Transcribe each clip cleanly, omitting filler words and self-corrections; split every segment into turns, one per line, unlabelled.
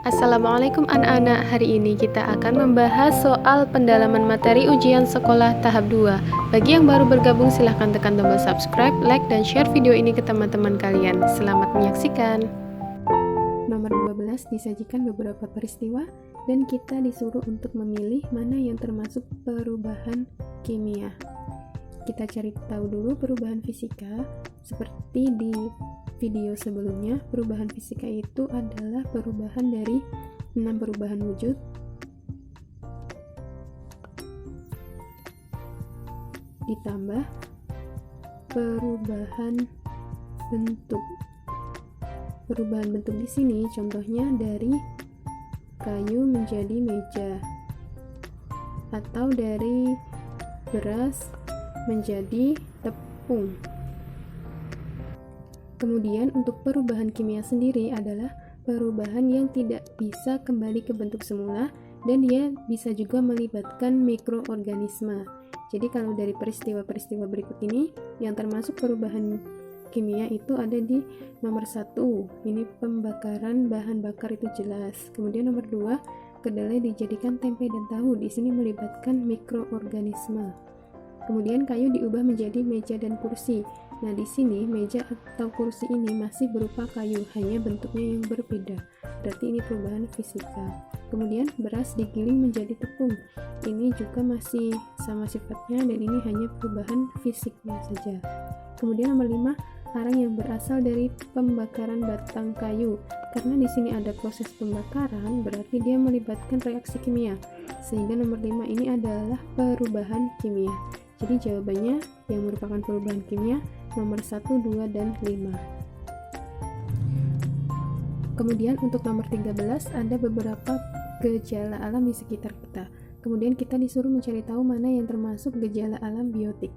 Assalamualaikum anak-anak. Hari ini kita akan membahas soal pendalaman materi ujian sekolah tahap 2. Bagi yang baru bergabung silahkan tekan tombol subscribe, like, dan share video ini ke teman-teman kalian. Selamat menyaksikan. Nomor 12 disajikan beberapa peristiwa dan kita disuruh untuk memilih mana yang termasuk perubahan kimia. Kita cari tahu dulu perubahan fisika. Seperti di video sebelumnya, perubahan fisika itu adalah perubahan dari 6 perubahan wujud, ditambah perubahan bentuk. Perubahan bentuk di sini contohnya dari kayu menjadi meja, atau dari beras menjadi tepung. Kemudian untuk perubahan kimia sendiri adalah perubahan yang tidak bisa kembali ke bentuk semula dan dia bisa juga melibatkan mikroorganisme. Jadi kalau dari peristiwa-peristiwa berikut ini yang termasuk perubahan kimia itu ada di nomor 1, ini pembakaran bahan bakar itu jelas. Kemudian nomor 2, kedelai dijadikan tempe dan tahu, di sini melibatkan mikroorganisme. Kemudian kayu diubah menjadi meja dan kursi. Nah, di sini meja atau kursi ini masih berupa kayu, hanya bentuknya yang berbeda. Berarti ini perubahan fisika. Kemudian beras digiling menjadi tepung. Ini juga masih sama sifatnya dan ini hanya perubahan fisiknya saja. Kemudian nomor 5, arang yang berasal dari pembakaran batang kayu. Karena di sini ada proses pembakaran, berarti dia melibatkan reaksi kimia. Sehingga nomor 5 ini adalah perubahan kimia. Jadi jawabannya yang merupakan perubahan kimia nomor 1, 2, dan 5. Kemudian untuk nomor 13 ada beberapa gejala alam di sekitar kita. Kemudian kita disuruh mencari tahu mana yang termasuk gejala alam biotik.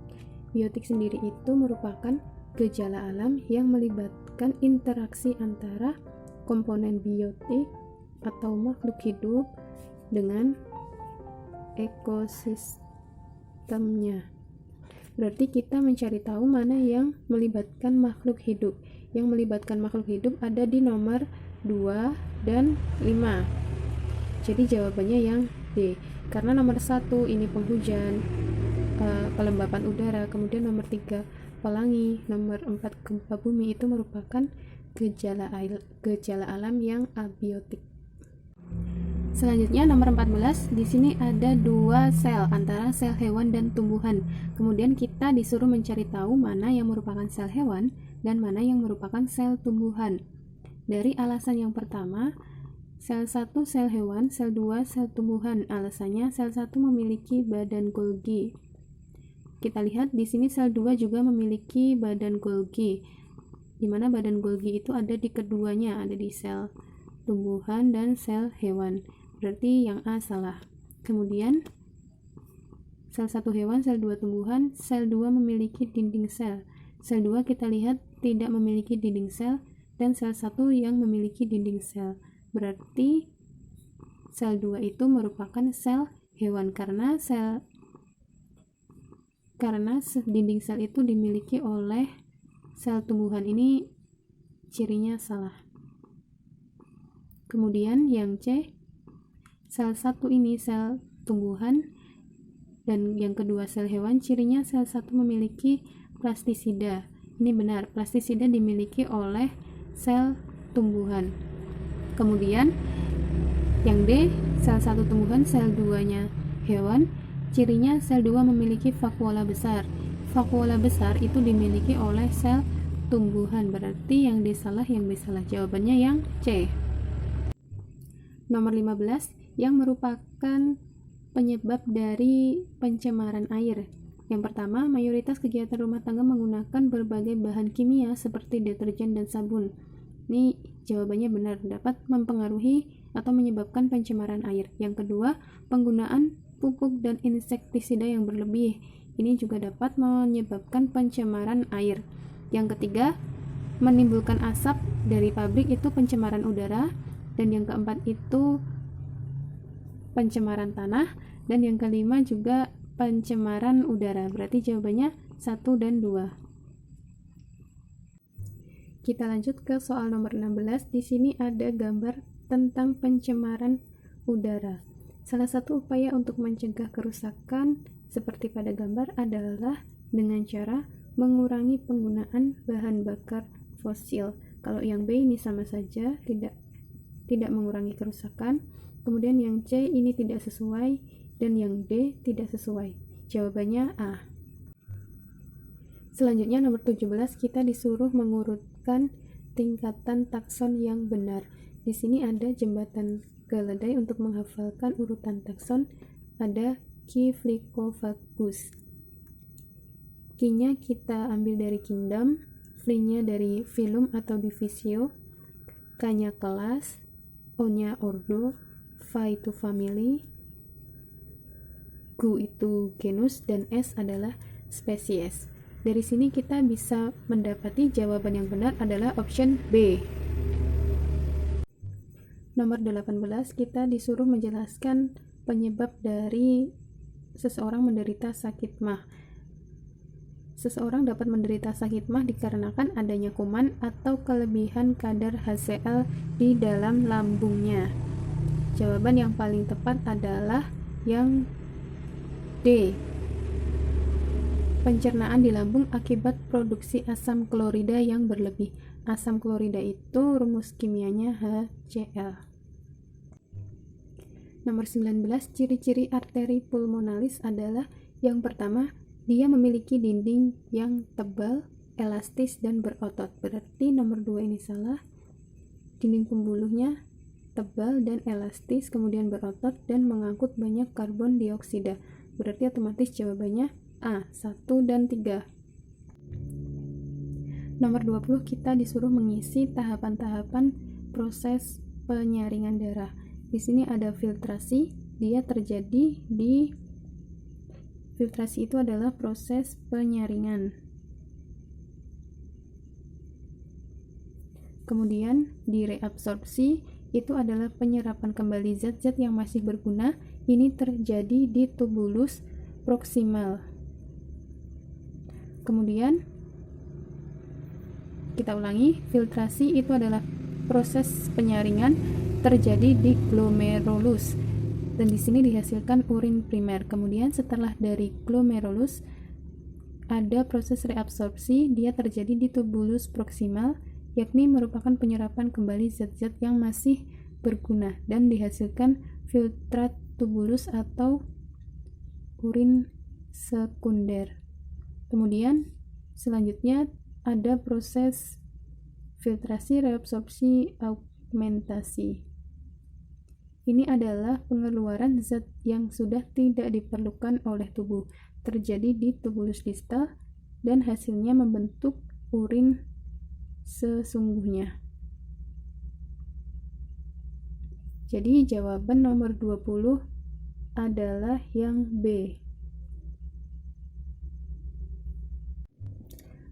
Biotik sendiri itu merupakan gejala alam yang melibatkan interaksi antara komponen biotik atau makhluk hidup dengan ekosistemnya. Berarti kita mencari tahu mana yang melibatkan makhluk hidup. Yang melibatkan makhluk hidup ada di nomor 2 dan 5. Jadi jawabannya yang D. Karena nomor 1 ini penghujan, kelembapan udara, kemudian nomor 3 pelangi, nomor 4 gempa bumi, itu merupakan gejala alam yang abiotik. Selanjutnya nomor 14, di sini ada 2 sel antara sel hewan dan tumbuhan. Kemudian kita disuruh mencari tahu mana yang merupakan sel hewan dan mana yang merupakan sel tumbuhan. Dari alasan yang pertama, sel 1 sel hewan, sel 2 sel tumbuhan. Alasannya sel 1 memiliki badan Golgi. Kita lihat di sini sel 2 juga memiliki badan Golgi. Di mana badan Golgi itu ada di keduanya, ada di sel tumbuhan dan sel hewan. Berarti yang A salah. Kemudian sel 1 hewan, sel 2 tumbuhan, sel 2 memiliki dinding sel. Sel 2 kita lihat tidak memiliki dinding sel dan sel 1 yang memiliki dinding sel. Berarti sel 2 itu merupakan sel hewan karena dinding sel itu dimiliki oleh sel tumbuhan. Ini cirinya salah. Kemudian yang C, sel 1 ini sel tumbuhan dan yang kedua sel hewan, cirinya sel 1 memiliki plastisida. Ini benar, plastisida dimiliki oleh sel tumbuhan. Kemudian yang D, sel 1 tumbuhan, sel 2-nya hewan, cirinya sel 2 memiliki vakuola besar. Vakuola besar itu dimiliki oleh sel tumbuhan. Berarti yang D salah, yang B salah. Jawabannya yang C. Nomor 15, yang merupakan penyebab dari pencemaran air. Yang pertama, mayoritas kegiatan rumah tangga menggunakan berbagai bahan kimia seperti deterjen dan sabun. Ini jawabannya benar, dapat mempengaruhi atau menyebabkan pencemaran air. Yang kedua, penggunaan pupuk dan insektisida yang berlebih. Ini juga dapat menyebabkan pencemaran air. Yang ketiga, menimbulkan asap dari pabrik, itu pencemaran udara. Dan yang keempat itu pencemaran tanah, dan yang kelima juga pencemaran udara. Berarti jawabannya 1 dan 2. Kita lanjut ke soal nomor 16. Di sini ada gambar tentang pencemaran udara. Salah satu upaya untuk mencegah kerusakan seperti pada gambar adalah dengan cara mengurangi penggunaan bahan bakar fosil. Kalau yang B ini sama saja, tidak mengurangi kerusakan. Kemudian yang C ini tidak sesuai, dan yang D tidak sesuai. Jawabannya A. Selanjutnya nomor 17, kita disuruh mengurutkan tingkatan takson yang benar. Di sini ada jembatan keledai untuk menghafalkan urutan takson. Ada Cyphlicofagus. Q-nya kita ambil dari kingdom, Phi-nya dari phylum atau divisio, K-nya kelas, O-nya ordo, Phi itu family, Q itu genus, dan S adalah spesies. Dari sini kita bisa mendapati jawaban yang benar adalah option B. Nomor 18, kita disuruh menjelaskan penyebab dari seseorang menderita sakit MAH. Seseorang dapat menderita sakit MAH dikarenakan adanya kuman atau kelebihan kadar HCl di dalam lambungnya. Jawaban yang paling tepat adalah yang D. Pencernaan di lambung akibat produksi asam klorida yang berlebih. Asam klorida itu rumus kimianya HCl. Nomor 19, ciri-ciri arteri pulmonalis adalah yang pertama, dia memiliki dinding yang tebal, elastis, dan berotot. Berarti nomor 2 ini salah. Dinding pembuluhnya tebal dan elastis, kemudian berotot dan mengangkut banyak karbon dioksida. Berarti otomatis jawabannya A, 1 dan 3. Nomor 20, kita disuruh mengisi tahapan-tahapan proses penyaringan darah. Di sini ada filtrasi, dia terjadi di filtrasi itu adalah proses penyaringan. Kemudian di reabsorpsi itu adalah penyerapan kembali zat-zat yang masih berguna. Ini terjadi di tubulus proksimal. Kemudian kita ulangi, filtrasi itu adalah proses penyaringan terjadi di glomerulus, dan di sini dihasilkan urin primer. Kemudian setelah dari glomerulus ada proses reabsorpsi, dia terjadi di tubulus proksimal, yakni merupakan penyerapan kembali zat-zat yang masih berguna dan dihasilkan filtrat tubulus atau urin sekunder. Kemudian selanjutnya ada proses filtrasi, reabsorpsi, augmentasi. Ini adalah pengeluaran zat yang sudah tidak diperlukan oleh tubuh, terjadi di tubulus distal dan hasilnya membentuk urin sesungguhnya. Jadi jawaban nomor 20 adalah yang B.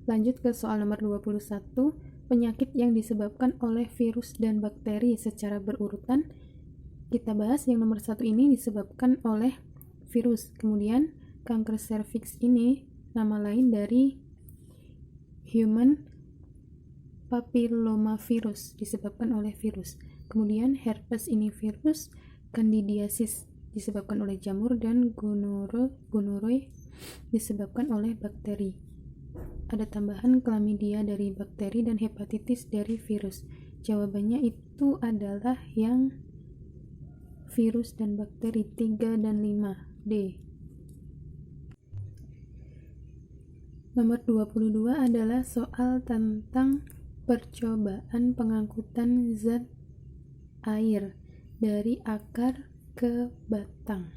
Lanjut ke soal nomor 21, penyakit yang disebabkan oleh virus dan bakteri secara berurutan. Kita bahas yang nomor 1 ini disebabkan oleh virus. Kemudian kanker serviks ini nama lain dari human papillomavirus, disebabkan oleh virus. Kemudian herpes ini virus, candidiasis disebabkan oleh jamur, dan gonorrhea disebabkan oleh bakteri. Ada tambahan chlamydia dari bakteri dan hepatitis dari virus. Jawabannya itu adalah yang virus dan bakteri 3 dan 5, D. Nomor 22 adalah soal tentang percobaan pengangkutan zat air dari akar ke batang.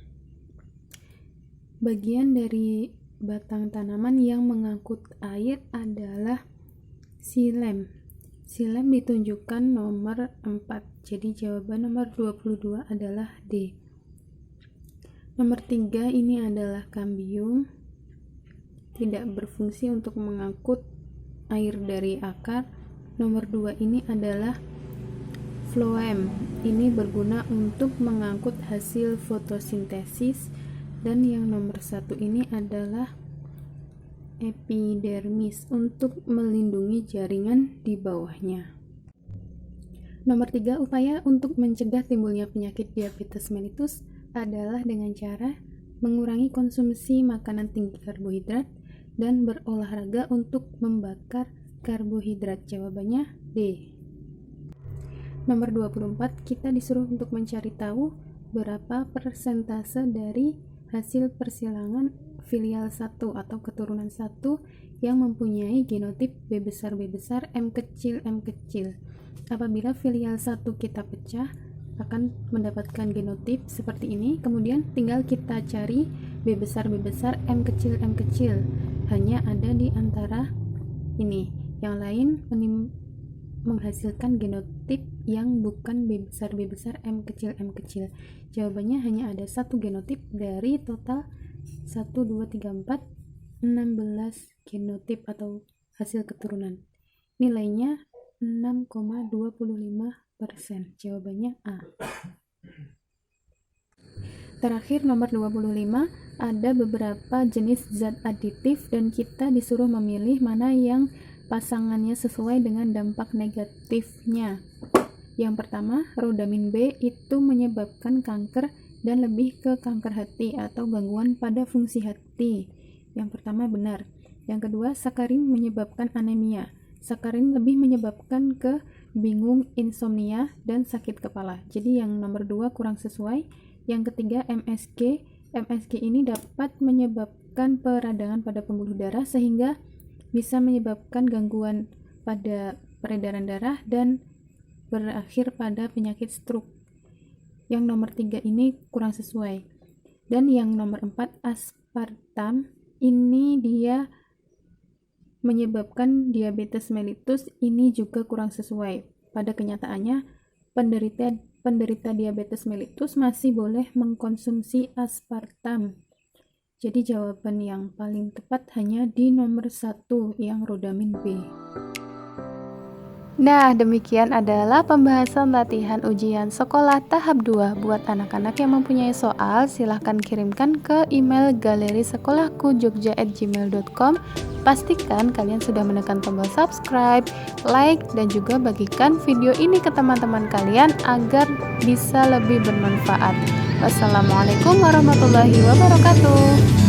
Bagian dari batang tanaman yang mengangkut air adalah xilem. Xilem ditunjukkan nomor 4. Jadi jawaban nomor 22 adalah D. Nomor 3 ini adalah kambium. Tidak berfungsi untuk mengangkut air dari akar. Nomor 2 ini adalah phloem. Ini berguna untuk mengangkut hasil fotosintesis. Dan yang nomor 1 ini adalah epidermis untuk melindungi jaringan di bawahnya. Nomor 3, upaya untuk mencegah timbulnya penyakit diabetes mellitus adalah dengan cara mengurangi konsumsi makanan tinggi karbohidrat dan berolahraga untuk membakar karbohidrat. Jawabannya D. Nomor 24, kita disuruh untuk mencari tahu berapa persentase dari hasil persilangan filial 1 atau keturunan 1 yang mempunyai genotip B besar M kecil. Apabila filial 1 kita pecah, akan mendapatkan genotip seperti ini. Kemudian tinggal kita cari B besar M kecil. Hanya ada di antara ini. Yang lain menghasilkan genotip yang bukan B besar M kecil. Jawabannya hanya ada satu genotip dari total 1, 2, 3, 4, 16 genotip atau hasil keturunan. Nilainya 6,25%. Jawabannya A. Terakhir, nomor 25, ada beberapa jenis zat aditif dan kita disuruh memilih mana yang pasangannya sesuai dengan dampak negatifnya. Yang pertama, rodamin B itu menyebabkan kanker dan lebih ke kanker hati atau gangguan pada fungsi hati. Yang pertama benar. Yang kedua, sakarin menyebabkan anemia. Sakarin lebih menyebabkan ke bingung, insomnia, dan sakit kepala. Jadi yang nomor 2 kurang sesuai. Yang ketiga, MSG. MSG ini dapat menyebabkan peradangan pada pembuluh darah sehingga bisa menyebabkan gangguan pada peredaran darah dan berakhir pada penyakit stroke. Yang nomor 3 ini kurang sesuai. Dan yang nomor 4, aspartam, ini dia menyebabkan diabetes mellitus, ini juga kurang sesuai. Pada kenyataannya, penderita diabetes mellitus masih boleh mengkonsumsi aspartam. Jadi jawaban yang paling tepat hanya di nomor 1 yang rodamin B. Nah, demikian adalah pembahasan latihan ujian sekolah tahap 2. Buat anak-anak yang mempunyai soal, silahkan kirimkan ke email galerisekolahkujogja@gmail.com. Pastikan kalian sudah menekan tombol subscribe, like, dan juga bagikan video ini ke teman-teman kalian agar bisa lebih bermanfaat. Wassalamualaikum warahmatullahi wabarakatuh.